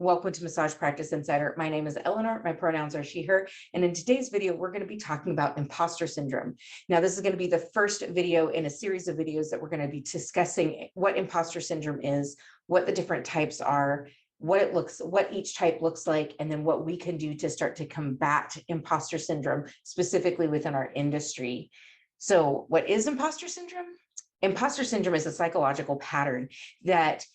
Welcome to Massage Practice Insider. My name is Eleanor. My pronouns are she, her. And in today's video, we're going to be talking about imposter syndrome. Now, this is going to be the first video in a series of videos that we're going to be discussing what imposter syndrome is, what the different types are, what each type looks like, and then what we can do to start to combat imposter syndrome, specifically within our industry. So what is imposter syndrome? Imposter syndrome is a psychological pattern that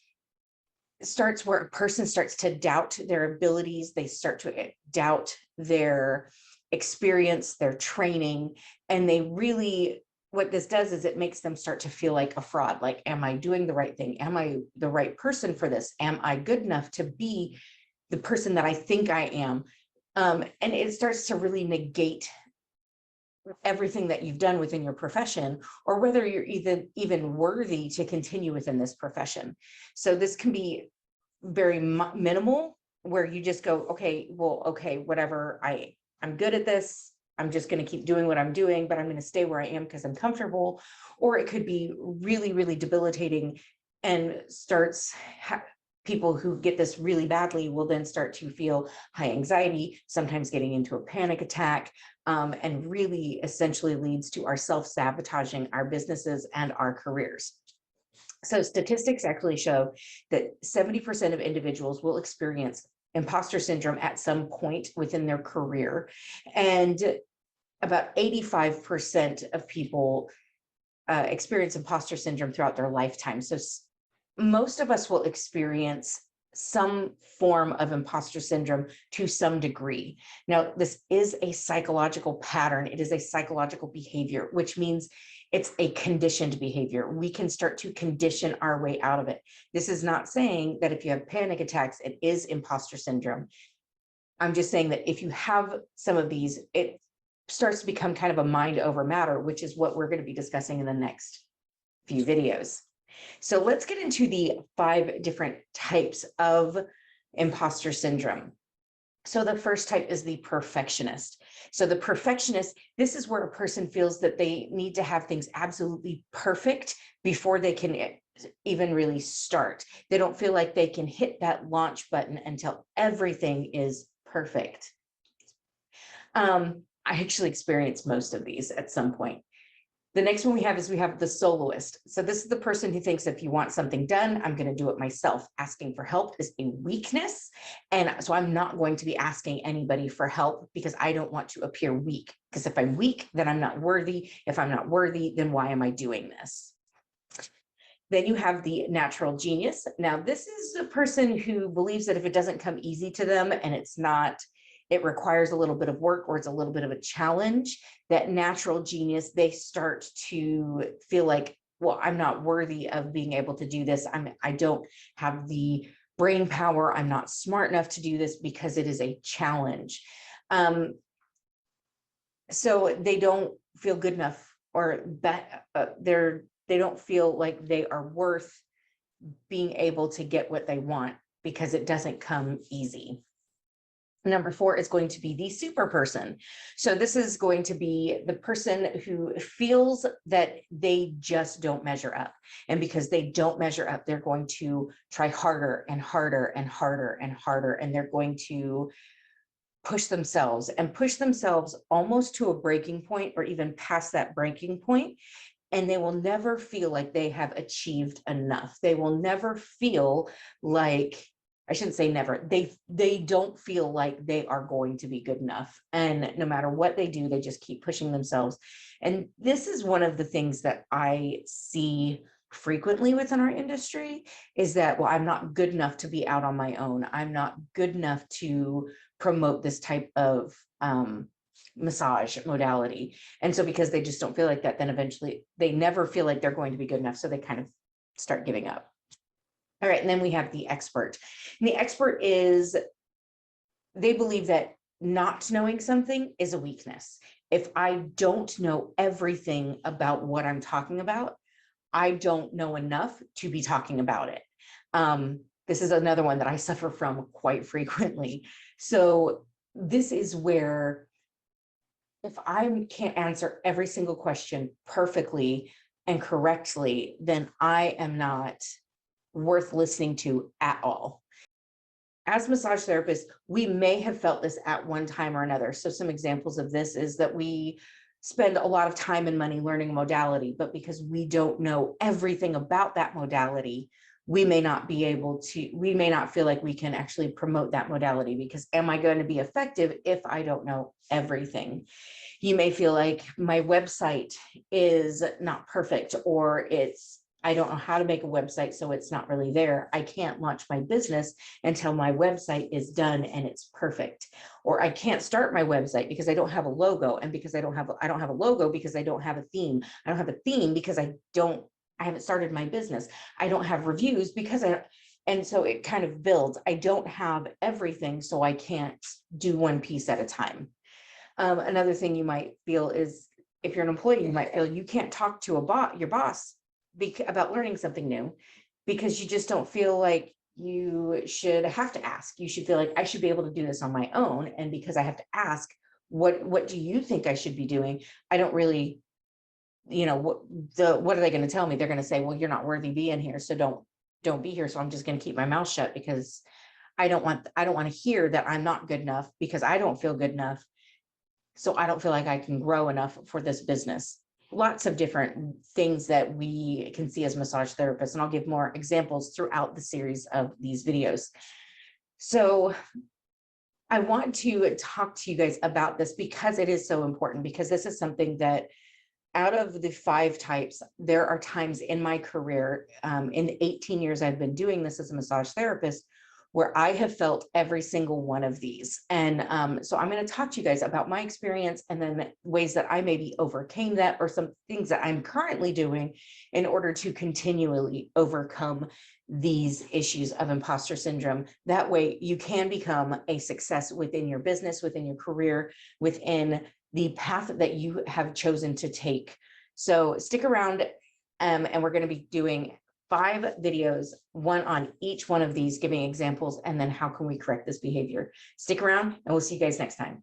starts where a person starts to doubt their abilities. They start to doubt their experience, their training, and what this does is it makes them start to feel like a fraud. Like, am I doing the right thing? Am I the right person for this? Am I good enough to be the person that I think I am? And it starts to really negate everything that you've done within your profession, or whether you're even worthy to continue within this profession. So this can be very minimal, where you just go, okay, whatever, I'm good at this. I'm just going to keep doing what I'm doing, but I'm going to stay where I am because I'm comfortable. Or it could be really, really debilitating and people who get this really badly will then start to feel high anxiety, sometimes getting into a panic attack, and really essentially leads to our self-sabotaging our businesses and our careers. So statistics actually show that 70% of individuals will experience imposter syndrome at some point within their career. And about 85% of people experience imposter syndrome throughout their lifetime. So most of us will experience some form of imposter syndrome to some degree. Now, this is a psychological pattern. It is a psychological behavior, which means it's a conditioned behavior. We can start to condition our way out of it. This is not saying that if you have panic attacks, it is imposter syndrome. I'm just saying that if you have some of these, it starts to become kind of a mind over matter, which is what we're going to be discussing in the next few videos. So let's get into the 5 different types of imposter syndrome. So the first type is the perfectionist. So the perfectionist, this is where a person feels that they need to have things absolutely perfect before they can even really start. They don't feel like they can hit that launch button until everything is perfect. I actually experienced most of these at some point. The next one we have the soloist. So this is the person who thinks if you want something done, I'm going to do it myself. Asking for help is a weakness. And so I'm not going to be asking anybody for help because I don't want to appear weak. Because if I'm weak, then I'm not worthy. If I'm not worthy, then why am I doing this? Then you have the natural genius. Now, this is a person who believes that if it doesn't come easy to them and it requires a little bit of work or it's a little bit of a challenge, that natural genius, they start to feel like, well, I'm not worthy of being able to do this. I don't have the brain power. I'm not smart enough to do this because it is a challenge. So they don't feel good enough, or they don't feel like they are worth being able to get what they want because it doesn't come easy. Number 4 is going to be the super person. So this is going to be the person who feels that they just don't measure up. And because they don't measure up, they're going to try harder and harder and harder and harder. And they're going to push themselves almost to a breaking point or even past that breaking point. And they will never feel like they have achieved enough. They will never feel like, I shouldn't say never, they don't feel like they are going to be good enough. And no matter what they do, they just keep pushing themselves. And this is one of the things that I see frequently within our industry is that, well, I'm not good enough to be out on my own. I'm not good enough to promote this type of massage modality. And so because they just don't feel like that, then eventually they never feel like they're going to be good enough. So they kind of start giving up. All right, and then we have the expert. And the expert they believe that not knowing something is a weakness. If I don't know everything about what I'm talking about, I don't know enough to be talking about it. This is another one that I suffer from quite frequently. So this is where if I can't answer every single question perfectly and correctly, then I am not worth listening to at all. as massage therapists, we may have felt this at one time or another. So some examples of this is that we spend a lot of time and money learning a modality, but because we don't know everything about that modality, we may not feel like we can actually promote that modality, because am I going to be effective if I don't know everything? You may feel like my website is not perfect, or I don't know how to make a website, so it's not really there. I can't launch my business until my website is done and it's perfect. Or I can't start my website because I don't have a logo, and because I don't have a logo because I don't have a theme. I don't have a theme because I haven't started my business. I don't have reviews because and so it kind of builds. I don't have everything, so I can't do one piece at a time. Another thing you might feel is, if you're an employee, you might feel you can't talk to your boss about learning something new, because you just don't feel like you should have to ask. You should feel like, I should be able to do this on my own. And because I have to ask, what do you think I should be doing? I don't really, what are they going to tell me? They're going to say, well, you're not worthy being here, so don't be here. So I'm just going to keep my mouth shut, because I don't want to hear that I'm not good enough, because I don't feel good enough. So I don't feel like I can grow enough for this business. Lots of different things that we can see as massage therapists, and I'll give more examples throughout the series of these videos. So I want to talk to you guys about this because it is so important, because this is something that, out of the 5 types, there are times in my career, in the 18 years I've been doing this as a massage therapist, where I have felt every single one of these. And so I'm going to talk to you guys about my experience, and then ways that I maybe overcame that, or some things that I'm currently doing in order to continually overcome these issues of imposter syndrome. That way you can become a success within your business, within your career, within the path that you have chosen to take. So stick around, and we're going to be doing 5 videos, one on each one of these, giving examples, and then how can we correct this behavior. Stick around, and we'll see you guys next time.